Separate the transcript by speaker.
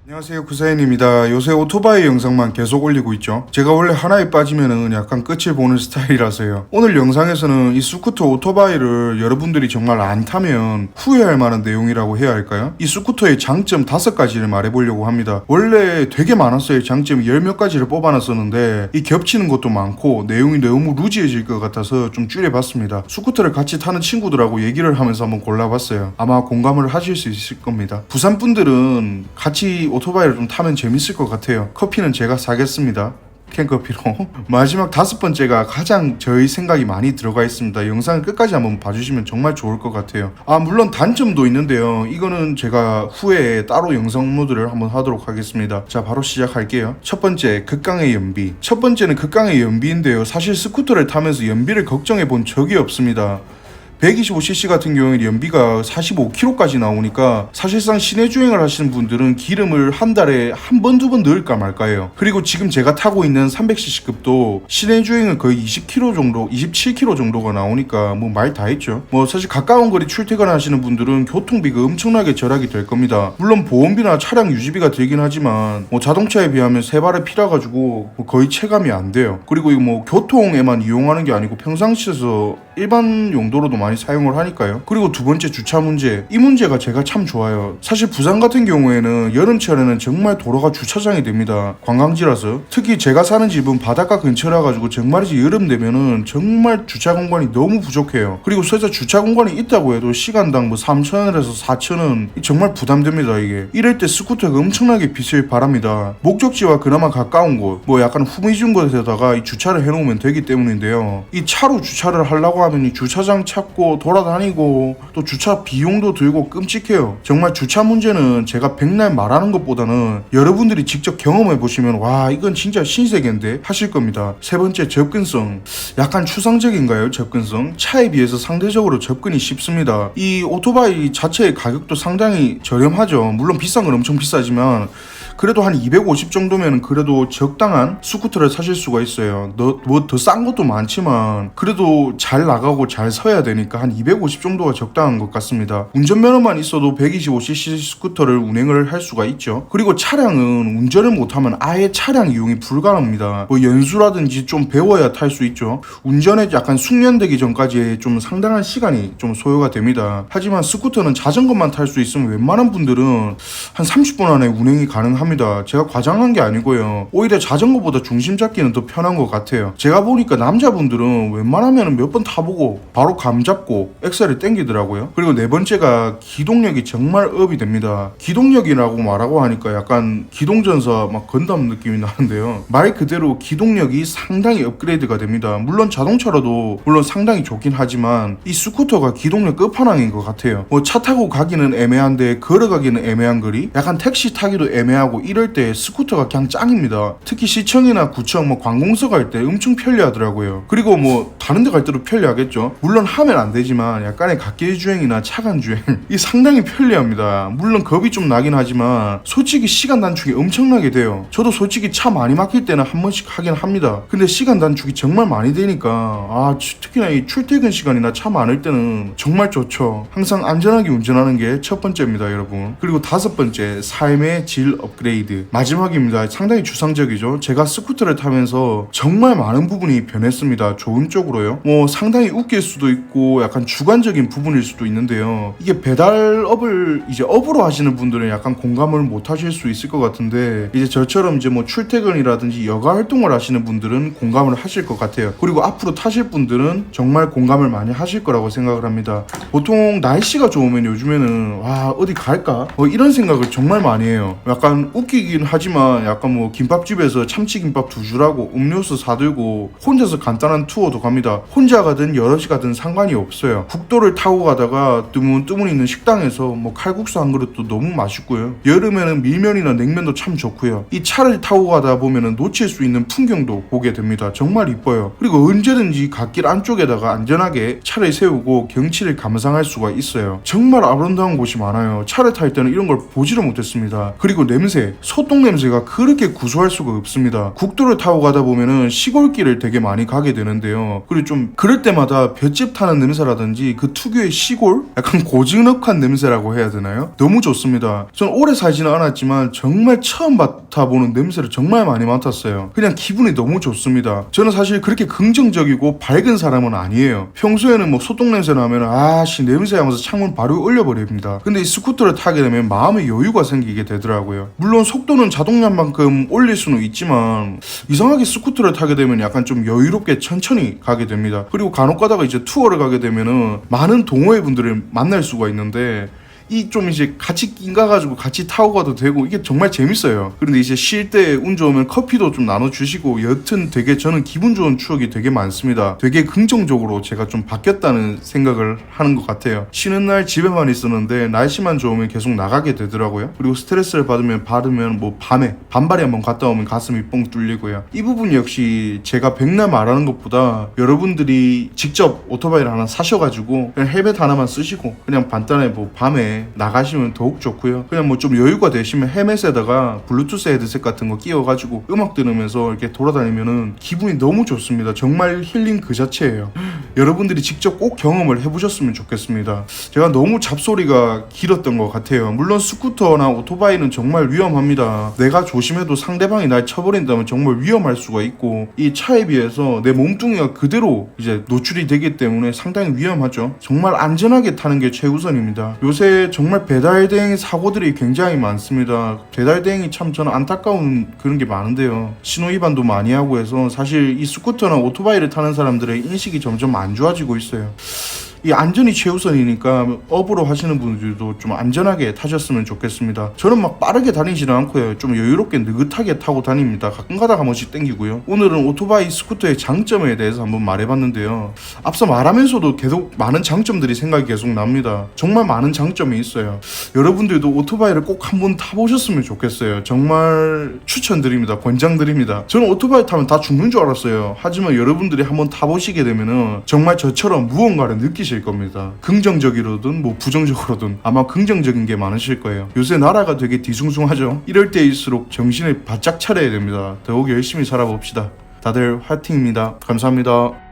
Speaker 1: 안녕하세요, 구사인입니다. 요새 오토바이 영상만 계속 올리고 있죠. 제가 원래 하나에 빠지면은 약간 끝을 보는 스타일이라서요. 오늘 영상에서는 이 스쿠터 오토바이를 여러분들이 정말 안 타면 후회할 만한 내용이라고 해야 할까요? 이 스쿠터의 장점 5가지를 말해보려고 합니다. 원래 되게 많았어요. 장점 10몇 가지를 뽑아놨었는데 이 겹치는 것도 많고 내용이 너무 루즈해질 것 같아서 좀 줄여봤습니다. 스쿠터를 같이 타는 친구들하고 얘기를 하면서 한번 골라봤어요. 아마 공감을 하실 수 있을 겁니다. 부산 분들은 같이 오토바이를 좀 타면 재밌을 것 같아요. 커피는 제가 사겠습니다. 캔커피로. 마지막 5번째가 가장 저희 생각이 많이 들어가 있습니다. 영상을 끝까지 한번 봐주시면 정말 좋을 것 같아요. 물론 단점도 있는데요. 이거는 제가 후에 따로 영상 업로드를 한번 하도록 하겠습니다. 자, 바로 시작할게요. 첫 번째, 극강의 연비. 첫 번째는 극강의 연비인데요. 사실 스쿠터를 타면서 연비를 걱정해 본 적이 없습니다. 125cc 같은 경우에 연비가 45km까지 나오니까 사실상 시내 주행을 하시는 분들은 기름을 한 달에 한 번, 2번 넣을까 말까요. 그리고 지금 제가 타고 있는 300cc급도 시내 주행은 거의 20km 정도, 27km 정도가 나오니까 뭐 말 다 했죠. 뭐 사실 가까운 거리 출퇴근 하시는 분들은 교통비가 엄청나게 절약이 될 겁니다. 물론 보험비나 차량 유지비가 들긴 하지만 뭐 자동차에 비하면 세 발에 피라가지고 뭐 거의 체감이 안 돼요. 그리고 이거 뭐 교통에만 이용하는 게 아니고 평상시에서 일반 용도로도 많이 사용을 하니까요. 그리고 두 번째, 주차 문제. 이 문제가 제가 참 좋아요. 사실 부산 같은 경우에는 여름철에는 정말 도로가 주차장이 됩니다. 관광지라서. 특히 제가 사는 집은 바닷가 근처라 가지고 정말이지 여름 되면은 정말 주차 공간이 너무 부족해요. 그리고 설사 주차 공간이 있다고 해도 시간당 뭐 3,000원에서 4,000원 정말 부담됩니다. 이게 이럴 때 스쿠터가 엄청나게 비쌀 바랍니다. 목적지와 그나마 가까운 곳, 뭐 약간 후미진 곳에다가 이 주차를 해놓으면 되기 때문인데요. 이 차로 주차를 하려고 하면 이 주차장 찾고 돌아다니고 또 주차 비용도 들고 끔찍해요. 정말 주차 문제는 제가 백날 말하는 것보다는 여러분들이 직접 경험해 보시면 와, 이건 진짜 신세계인데 하실 겁니다. 세 번째, 접근성. 약간 추상적인가요? 접근성. 차에 비해서 상대적으로 접근이 쉽습니다. 이 오토바이 자체의 가격도 상당히 저렴하죠. 물론 비싼 건 엄청 비싸지만 그래도 한 250 정도면 그래도 적당한 스쿠터를 사실 수가 있어요. 뭐 더 싼 것도 많지만 그래도 잘 나가고 잘 서야 되니까 한 250 정도가 적당한 것 같습니다. 운전면허만 있어도 125cc 스쿠터를 운행을 할 수가 있죠. 그리고 차량은 운전을 못하면 아예 차량 이용이 불가능합니다. 뭐 연수라든지 좀 배워야 탈 수 있죠. 운전에 약간 숙련되기 전까지 좀 상당한 시간이 좀 소요가 됩니다. 하지만 스쿠터는 자전거만 탈 수 있으면 웬만한 분들은 한 30분 안에 운행이 가능합니다. 제가 과장한 게 아니고요. 오히려 자전거보다 중심 잡기는 더 편한 것 같아요. 제가 보니까 남자분들은 웬만하면 몇 번 타보고 바로 감 잡고 엑셀을 땡기더라고요. 그리고 네 번째가 기동력이 정말 업이 됩니다. 기동력이라고 말하고 하니까 약간 기동전사 막 건담 느낌이 나는데요. 말 그대로 기동력이 상당히 업그레이드가 됩니다. 물론 자동차로도 물론 상당히 좋긴 하지만 이 스쿠터가 기동력 끝판왕인 것 같아요. 뭐 차 타고 가기는 애매한데 걸어가기는 애매한 거리, 약간 택시 타기도 애매하고 이럴 때 스쿠터가 그냥 짱입니다. 특히 시청이나 구청, 뭐 관공서 갈 때 엄청 편리하더라고요. 그리고 뭐 다른 데 갈 때도 편리하겠죠. 물론 하면 안 되지만 약간의 갓길 주행이나 차간 주행 이 상당히 편리합니다. 물론 겁이 좀 나긴 하지만 솔직히 시간 단축이 엄청나게 돼요. 저도 솔직히 차 많이 막힐 때는 한 번씩 하긴 합니다. 근데 시간 단축이 정말 많이 되니까 특히나 이 출퇴근 시간이나 차 많을 때는 정말 좋죠. 항상 안전하게 운전하는 게 첫 번째입니다, 여러분. 그리고 5번째, 삶의 질 업그레이드. 마지막입니다. 상당히 추상적이죠. 제가 스쿠터를 타면서 정말 많은 부분이 변했습니다. 좋은 쪽으로요. 뭐 상당히 웃길 수도 있고 약간 주관적인 부분일 수도 있는데요. 이게 배달업을 이제 업으로 하시는 분들은 약간 공감을 못 하실 수 있을 것 같은데 이제 저처럼 이제 뭐 출퇴근이라든지 여가 활동을 하시는 분들은 공감을 하실 것 같아요. 그리고 앞으로 타실 분들은 정말 공감을 많이 하실 거라고 생각을 합니다. 보통 날씨가 좋으면 요즘에는 와, 어디 갈까? 뭐 이런 생각을 정말 많이 해요. 약간 웃기긴 하지만 약간 뭐 김밥집에서 참치김밥 2줄하고 음료수 사들고 혼자서 간단한 투어도 갑니다. 혼자 가든 여럿이 가든 상관이 없어요. 국도를 타고 가다가 뜨문뜨문 있는 식당에서 뭐 칼국수 한 그릇도 너무 맛있고요. 여름에는 밀면이나 냉면도 참 좋고요. 이 차를 타고 가다 보면은 놓칠 수 있는 풍경도 보게 됩니다. 정말 이뻐요. 그리고 언제든지 갓길 안쪽에다가 안전하게 차를 세우고 경치를 감상할 수가 있어요. 정말 아름다운 곳이 많아요. 차를 탈 때는 이런 걸 보지를 못했습니다. 그리고 냄새. 소똥 냄새가 그렇게 구수할 수가 없습니다. 국도를 타고 가다 보면은 시골길을 되게 많이 가게 되는데요. 그리고 좀 그럴 때마다 볏짚 타는 냄새라든지 그 특유의 시골? 약간 고즈넉한 냄새라고 해야 되나요? 너무 좋습니다. 전 오래 살지는 않았지만 정말 처음 맡아보는 냄새를 정말 많이 맡았어요. 그냥 기분이 너무 좋습니다. 저는 사실 그렇게 긍정적이고 밝은 사람은 아니에요. 평소에는 뭐 소똥 냄새 나면 아씨 냄새 하면서 창문 바로 올려버립니다. 근데 이 스쿠터를 타게 되면 마음의 여유가 생기게 되더라고요. 물론 속도는 자동량만큼 올릴 수는 있지만 이상하게 스쿠터를 타게 되면 약간 좀 여유롭게 천천히 가게 됩니다. 그리고 간혹 가다가 이제 투어를 가게 되면은 많은 동호회 분들을 만날 수가 있는데 이 좀 이제 같이 낑가가지고 같이 타고 가도 되고 이게 정말 재밌어요. 그런데 이제 쉴 때 운 좋으면 커피도 좀 나눠주시고 여튼 되게 저는 기분 좋은 추억이 되게 많습니다. 되게 긍정적으로 제가 좀 바뀌었다는 생각을 하는 것 같아요. 쉬는 날 집에만 있었는데 날씨만 좋으면 계속 나가게 되더라고요. 그리고 스트레스를 받으면 뭐 밤에 반발이 한번 갔다 오면 가슴이 뻥 뚫리고요. 이 부분 역시 제가 백날 말하는 것보다 여러분들이 직접 오토바이를 하나 사셔가지고 그냥 헬멧 하나만 쓰시고 그냥 간단히 뭐 밤에 나가시면 더욱 좋고요. 그냥 뭐 좀 여유가 되시면 헬멧에다가 블루투스 헤드셋 같은 거 끼워가지고 음악 들으면서 이렇게 돌아다니면은 기분이 너무 좋습니다. 정말 힐링 그 자체예요. 여러분들이 직접 꼭 경험을 해보셨으면 좋겠습니다. 제가 너무 잡소리가 길었던 것 같아요. 물론 스쿠터나 오토바이는 정말 위험합니다. 내가 조심해도 상대방이 날 쳐버린다면 정말 위험할 수가 있고 이 차에 비해서 내 몸뚱이가 그대로 이제 노출이 되기 때문에 상당히 위험하죠. 정말 안전하게 타는 게 최우선입니다. 요새 정말 배달대행 사고들이 굉장히 많습니다. 배달대행이 참 저는 안타까운 그런 게 많은데요. 신호위반도 많이 하고 해서 사실 이 스쿠터나 오토바이를 타는 사람들의 인식이 점점 안 좋아지고 있어요. 이 안전이 최우선이니까 업으로 하시는 분들도 좀 안전하게 타셨으면 좋겠습니다. 저는 막 빠르게 다니지는 않고요. 좀 여유롭게 느긋하게 타고 다닙니다. 가끔 가다가 한 번씩 땡기고요. 오늘은 오토바이 스쿠터의 장점에 대해서 한번 말해봤는데요. 앞서 말하면서도 계속 많은 장점들이 생각이 계속 납니다. 정말 많은 장점이 있어요. 여러분들도 오토바이를 꼭 한번 타보셨으면 좋겠어요. 정말 추천드립니다. 권장드립니다. 저는 오토바이 타면 다 죽는 줄 알았어요. 하지만 여러분들이 한번 타보시게 되면은 정말 저처럼 무언가를 느끼실 겁니다. 긍정적이로든 뭐 부정적으로든 아마 긍정적인 게 많으실 거예요. 요새 나라가 되게 뒤숭숭하죠. 이럴 때일수록 정신을 바짝 차려야 됩니다. 더욱 열심히 살아봅시다. 다들 화이팅입니다. 감사합니다.